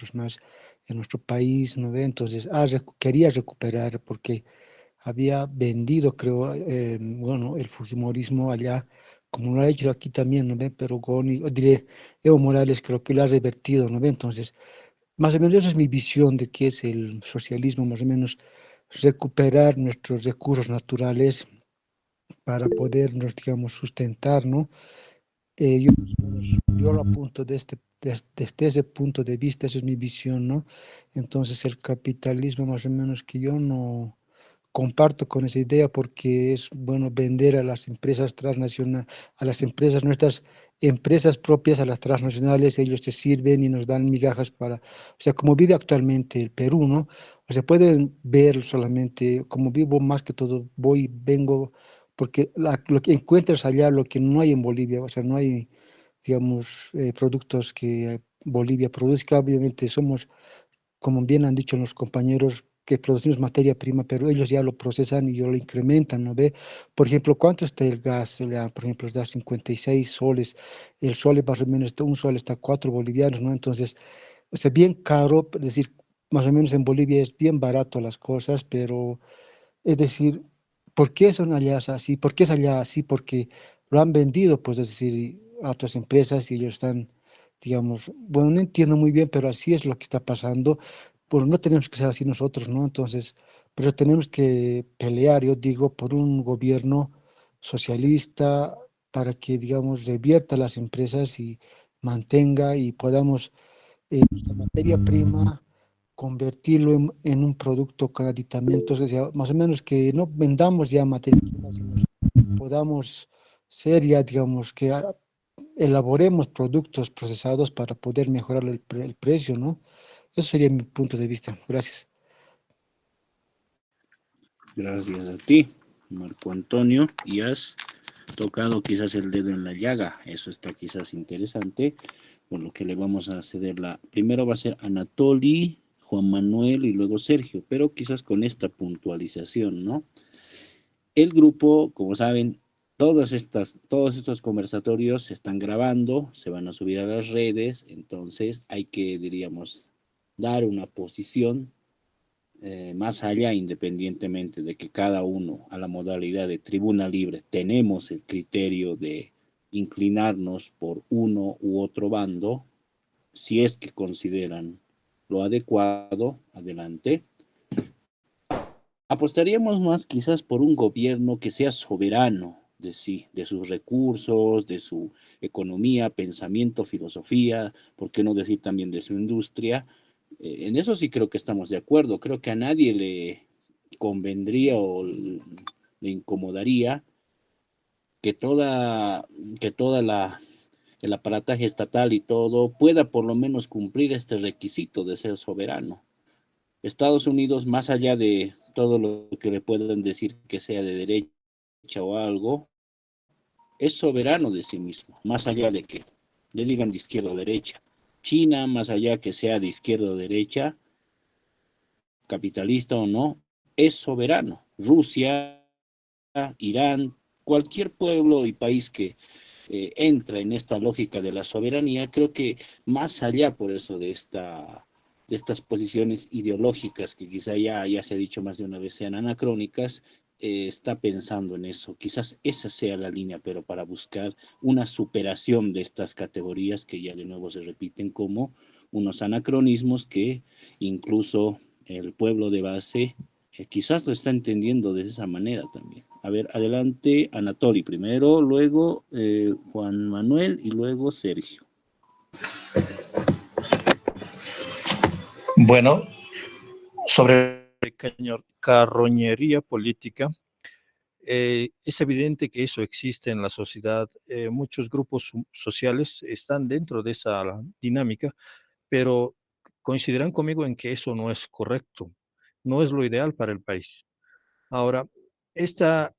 kilómetros más en nuestro país, ¿no ve? Entonces, quería recuperar porque había vendido, creo, bueno, el fujimorismo allá, como lo ha hecho aquí también, ¿no ve? Pero Goni, o diré, Evo Morales creo que lo ha revertido, ¿no ve? Entonces, más o menos esa es mi visión de qué es el socialismo, más o menos recuperar nuestros recursos naturales para podernos, digamos, sustentar, ¿no? Yo lo apunto desde ese punto de vista, esa es mi visión, ¿no? Entonces el capitalismo más o menos que yo no comparto con esa idea porque es bueno vender a las empresas transnacionales, a las empresas, nuestras empresas propias, a las transnacionales, ellos se sirven y nos dan migajas para, o sea, como vive actualmente el Perú, ¿no? O sea, pueden ver solamente, como vivo más que todo, voy, vengo, porque lo que encuentras allá, lo que no hay en Bolivia, o sea, no hay, digamos, productos que Bolivia produzca, obviamente somos como bien han dicho los compañeros, que producimos materia prima, pero ellos ya lo procesan y lo incrementan, ¿no ve? Por ejemplo, ¿cuánto está el gas? Por ejemplo, está 56 soles, el sol es más o menos, un sol está 4 bolivianos, ¿no? Entonces, o sea, bien caro, es decir, más o menos en Bolivia es bien barato las cosas, pero es decir, ¿por qué son allá así? ¿Por qué es allá así? Porque lo han vendido, pues, es decir, a otras empresas y ellos están, digamos, bueno, no entiendo muy bien, pero así es lo que está pasando. Pues no tenemos que ser así nosotros, ¿no? Entonces, pero tenemos que pelear, yo digo, por un gobierno socialista para que, digamos, revierta las empresas y mantenga y podamos nuestra materia prima convertirlo en un producto con aditamentos, o sea, más o menos que no vendamos ya materia prima, sino podamos ser ya, digamos, que elaboremos productos procesados para poder mejorar el precio, ¿no? Eso sería mi punto de vista. Gracias. Gracias a ti, Marco Antonio, y has tocado quizás el dedo en la llaga. Eso está quizás interesante, por lo que le vamos a ceder la... Primero va a ser Anatoli, Juan Manuel y luego Sergio, pero quizás con esta puntualización, ¿no? El grupo, como saben, todos estos conversatorios se están grabando, se van a subir a las redes, entonces hay que, diríamos, dar una posición más allá, independientemente de que cada uno a la modalidad de tribuna libre tenemos el criterio de inclinarnos por uno u otro bando, si es que consideran lo adecuado, adelante. Apostaríamos más quizás por un gobierno que sea soberano de sí, de sus recursos, de su economía, pensamiento, filosofía, por qué no decir también de su industria. En eso sí creo que estamos de acuerdo. Creo que a nadie le convendría o le incomodaría que toda el aparataje estatal y todo pueda por lo menos cumplir este requisito de ser soberano. Estados Unidos, más allá de todo lo que le puedan decir que sea de derecha o algo, es soberano de sí mismo, más allá de que le digan de izquierda o derecha. China, más allá que sea de izquierda o derecha, capitalista o no, es soberano. Rusia, Irán, cualquier pueblo y país que entra en esta lógica de la soberanía, creo que más allá por eso de estas posiciones ideológicas que quizá ya se ha dicho más de una vez sean anacrónicas, está pensando en eso. Quizás esa sea la línea, pero para buscar una superación de estas categorías que ya de nuevo se repiten como unos anacronismos que incluso el pueblo de base quizás lo está entendiendo de esa manera también. A ver, adelante, Anatoli primero, luego Juan Manuel y luego Sergio. Bueno, sobre carroñería política, es evidente que eso existe en la sociedad. Muchos grupos sociales están dentro de esa dinámica, pero coincidirán conmigo en que eso no es correcto, no es lo ideal para el país. Ahora, esta,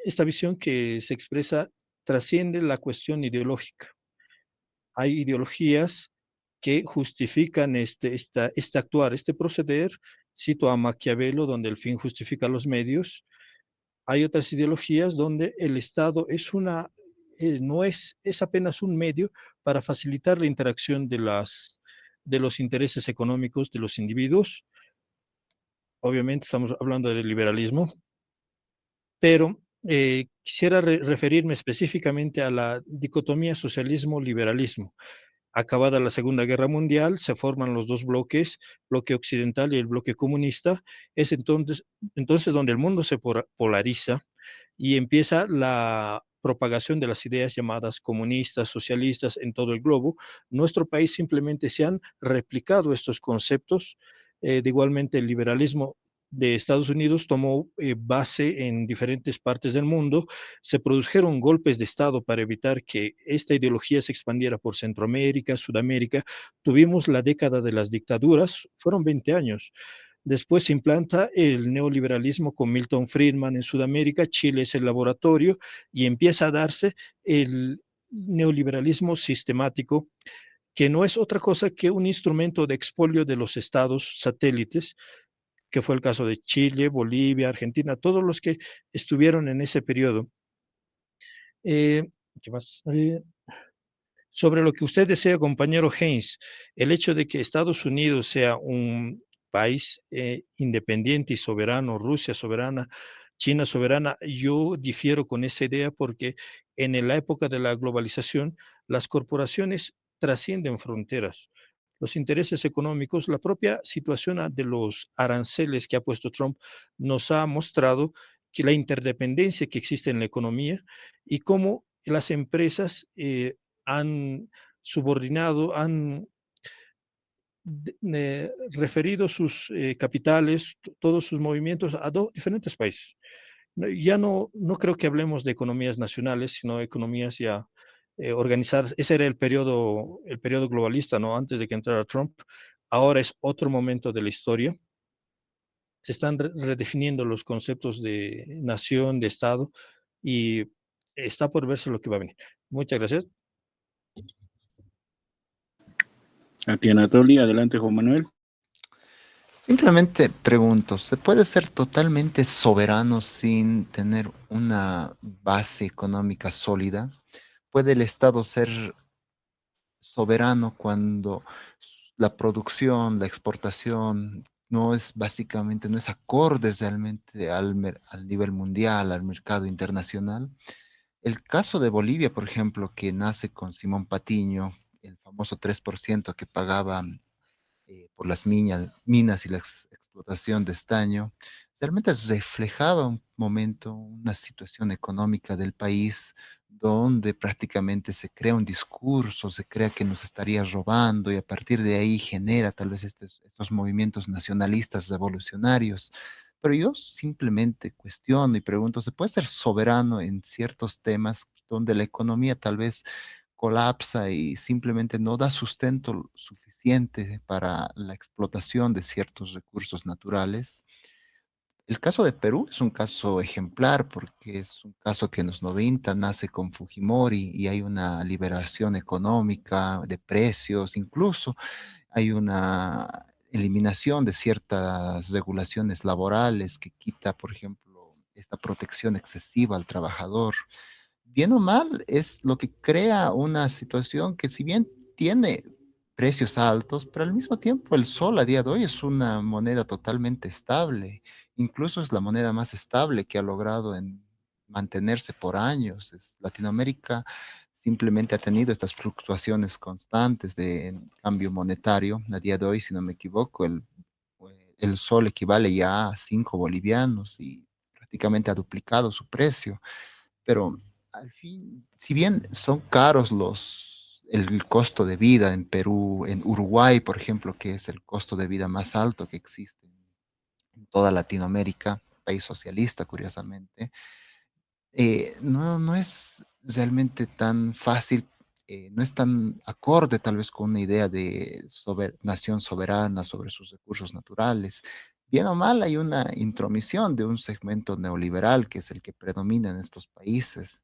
esta visión que se expresa trasciende la cuestión ideológica. Hay ideologías que justifican este actuar, este proceder. Cito a Maquiavelo, donde el fin justifica los medios. Hay otras ideologías donde el Estado no es apenas un medio para facilitar la interacción de los intereses económicos de los individuos. Obviamente estamos hablando del liberalismo, pero quisiera referirme específicamente a la dicotomía socialismo-liberalismo. Acabada la Segunda Guerra Mundial, se forman los dos bloques, bloque occidental y el bloque comunista. Es entonces donde el mundo se polariza y empieza la propagación de las ideas llamadas comunistas, socialistas en todo el globo. Nuestro país simplemente se han replicado estos conceptos. De igualmente, el liberalismo de Estados Unidos tomó base en diferentes partes del mundo. Se produjeron golpes de Estado para evitar que esta ideología se expandiera por Centroamérica, Sudamérica. Tuvimos la década de las dictaduras, fueron 20 años. Después se implanta el neoliberalismo con Milton Friedman en Sudamérica, Chile es el laboratorio y empieza a darse el neoliberalismo sistemático, que no es otra cosa que un instrumento de expolio de los estados satélites, que fue el caso de Chile, Bolivia, Argentina, todos los que estuvieron en ese periodo. Eh, ¿Qué más? Sobre lo que usted desea, compañero Haynes, el hecho de que Estados Unidos sea un país independiente y soberano, Rusia soberana, China soberana, yo difiero con esa idea porque en la época de la globalización las corporaciones trascienden fronteras. Los intereses económicos, la propia situación de los aranceles que ha puesto Trump nos ha mostrado que la interdependencia que existe en la economía y cómo las empresas han subordinado, han referido sus capitales, todos sus movimientos a diferentes países. Ya no creo que hablemos de economías nacionales, sino economías ya organizadas. Ese era el periodo globalista, ¿no? Antes de que entrara Trump. Ahora es otro momento de la historia. Se están redefiniendo los conceptos de nación, de Estado, y está por verse lo que va a venir. Muchas gracias. A ti, Anatoly. Adelante, Juan Manuel. Simplemente pregunto, ¿se puede ser totalmente soberano sin tener una base económica sólida? ¿Puede el Estado ser soberano cuando la producción, la exportación no es acorde realmente al nivel mundial, al mercado internacional? El caso de Bolivia, por ejemplo, que nace con Simón Patiño, el famoso 3% que pagaba por las minas y la explotación de estaño, realmente reflejaba un momento, una situación económica del país donde prácticamente se crea un discurso, se crea que nos estaría robando y a partir de ahí genera tal vez estos movimientos nacionalistas revolucionarios. Pero yo simplemente cuestiono y pregunto, ¿se puede ser soberano en ciertos temas donde la economía tal vez colapsa y simplemente no da sustento suficiente para la explotación de ciertos recursos naturales? El caso de Perú es un caso ejemplar porque es un caso que en los 90 nace con Fujimori y hay una liberación económica de precios, incluso hay una eliminación de ciertas regulaciones laborales que quita, por ejemplo, esta protección excesiva al trabajador. Bien o mal, es lo que crea una situación que si bien tiene precios altos, pero al mismo tiempo el sol a día de hoy es una moneda totalmente estable. Incluso es la moneda más estable que ha logrado mantenerse por años. Latinoamérica simplemente ha tenido estas fluctuaciones constantes de cambio monetario. A día de hoy, si no me equivoco, el sol equivale ya a 5 bolivianos y prácticamente ha duplicado su precio. Pero al fin, si bien son caros el costo de vida en Perú, en Uruguay, por ejemplo, que es el costo de vida más alto que existe en toda Latinoamérica, país socialista, curiosamente, no es realmente tan fácil, no es tan acorde tal vez con una idea de nación soberana sobre sus recursos naturales. Bien o mal, hay una intromisión de un segmento neoliberal que es el que predomina en estos países.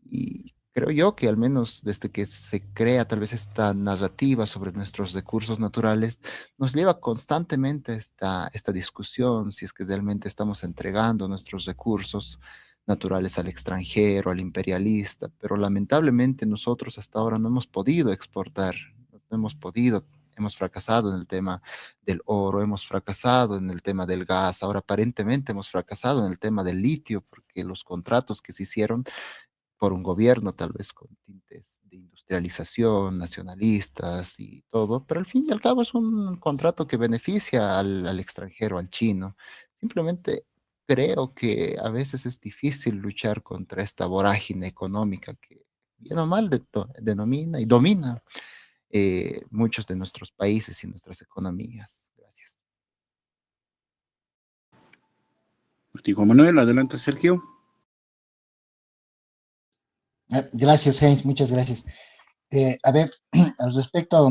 Y creo yo que al menos desde que se crea tal vez esta narrativa sobre nuestros recursos naturales, nos lleva constantemente a esta discusión si es que realmente estamos entregando nuestros recursos naturales al extranjero, al imperialista, pero lamentablemente nosotros hasta ahora no hemos podido exportar, no hemos podido hemos fracasado en el tema del oro, hemos fracasado en el tema del gas, ahora aparentemente hemos fracasado en el tema del litio, porque los contratos que se hicieron por un gobierno, tal vez con tintes de industrialización, nacionalistas y todo, pero al fin y al cabo es un contrato que beneficia al extranjero, al chino. Simplemente creo que a veces es difícil luchar contra esta vorágine económica que bien o mal denomina y domina muchos de nuestros países y nuestras economías. Gracias. Juan Manuel, adelante, Sergio. Gracias, Heinz, muchas gracias. A ver, al respecto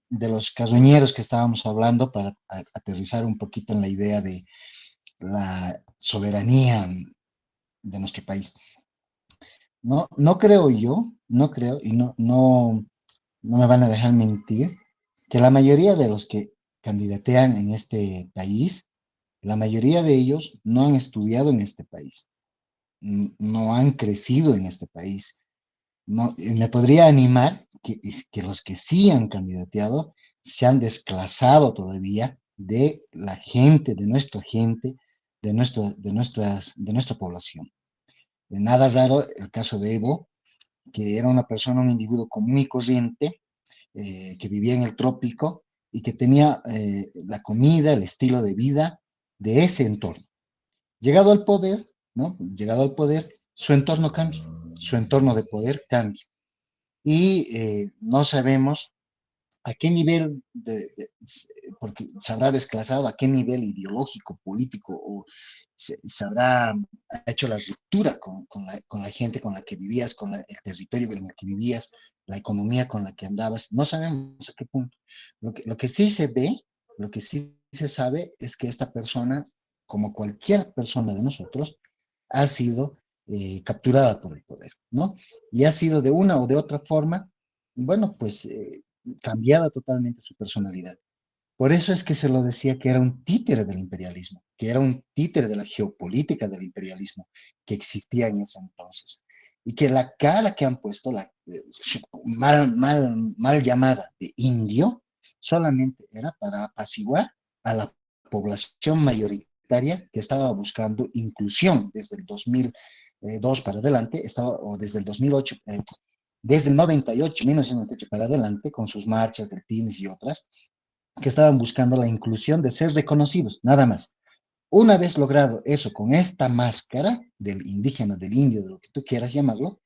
de los carroñeros que estábamos hablando, para aterrizar un poquito en la idea de la soberanía de nuestro país. No creo yo, no creo, y no me van a dejar mentir, que la mayoría de los que candidatean en este país, la mayoría de ellos no han estudiado en este país, no han crecido en este país. No, me podría animar que los que sí han candidateado se han desclasado todavía de la gente, de nuestra población. De nada raro el caso de Evo, que era una persona, un individuo común y corriente, que vivía en el trópico y que tenía la comida, el estilo de vida de ese entorno. Llegado al poder, ¿no? Llegado al poder, su entorno cambia, su entorno de poder cambia. Y no sabemos a qué nivel, porque se habrá desclasado, a qué nivel ideológico, político, o se habrá hecho la ruptura con la gente con la que vivías, el territorio en el que vivías, la economía con la que andabas. No sabemos a qué punto. Lo que sí se ve, lo que sí se sabe es que esta persona, como cualquier persona de nosotros, ha sido capturada por el poder, ¿no? Y ha sido de una o de otra forma, bueno, pues cambiada totalmente su personalidad. Por eso es que se lo decía que era un títere del imperialismo, que era un títere de la geopolítica del imperialismo que existía en ese entonces. Y que la cara que han puesto, mal llamada de indio, solamente era para apaciguar a la población mayoritaria que estaba buscando inclusión desde el 2002 para adelante, o desde el 2008, desde el 98, 1998 para adelante, con sus marchas del TIMS y otras, que estaban buscando la inclusión de ser reconocidos, nada más. Una vez logrado eso con esta máscara del indígena, del indio, de lo que tú quieras llamarlo,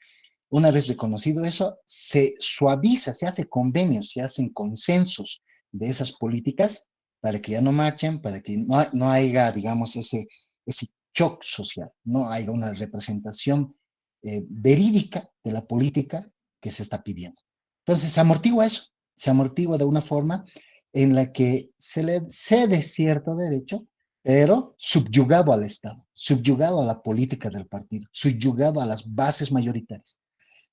una vez reconocido eso, se suaviza, se hace convenios, se hacen consensos de esas políticas para que ya no marchen, para que no haya, digamos, ese shock social, no haya una representación verídica de la política que se está pidiendo. Entonces, se amortigua eso, se amortigua de una forma en la que se le cede cierto derecho, pero subyugado al Estado, subyugado a la política del partido, subyugado a las bases mayoritarias.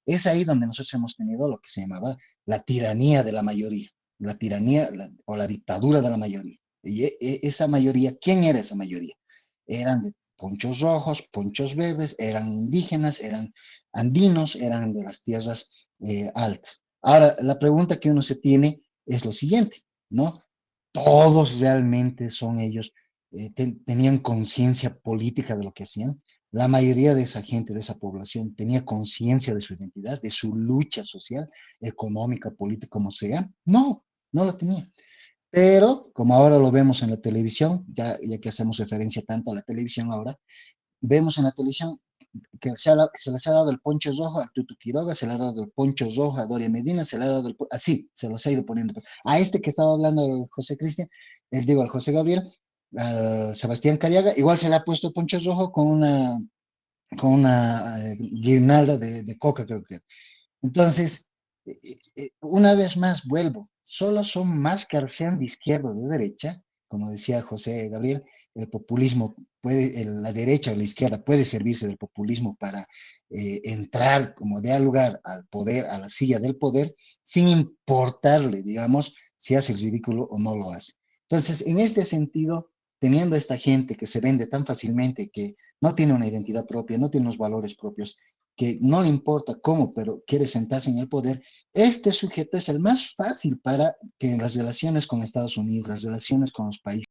Es ahí donde nosotros hemos tenido lo que se llamaba la tiranía de la mayoría, la tiranía o la dictadura de la mayoría. Y esa mayoría, ¿quién era esa mayoría? Eran de ponchos rojos, ponchos verdes, eran indígenas, eran andinos, eran de las tierras altas. Ahora, la pregunta que uno se tiene es lo siguiente, ¿no? Todos realmente son ellos, tenían conciencia política de lo que hacían. La mayoría de esa gente, de esa población, tenía conciencia de su identidad, de su lucha social, económica, política, como sea. No, no lo tenía. Pero, como ahora lo vemos en la televisión, ya que hacemos referencia tanto a la televisión ahora, vemos en la televisión que se les ha dado el poncho rojo a Tutu Quiroga, se le ha dado el poncho rojo a Doria Medina, se le ha dado así, se los ha ido poniendo. A este que estaba hablando, el José Cristian, digo, al José Gabriel, al Sebastián Cariaga, igual se le ha puesto el poncho rojo con una guirnalda de coca, creo que. Entonces, una vez más vuelvo, solo son máscaras, sean de izquierda o de derecha, como decía José Gabriel, el populismo puede, la derecha o la izquierda puede servirse del populismo para entrar como de lugar al poder, a la silla del poder, sin importarle, digamos, si hace el ridículo o no lo hace. Entonces, en este sentido, teniendo esta gente que se vende tan fácilmente, que no tiene una identidad propia, no tiene unos valores propios, que no le importa cómo, pero quiere sentarse en el poder, este sujeto es el más fácil para que en las relaciones con Estados Unidos, las relaciones con los países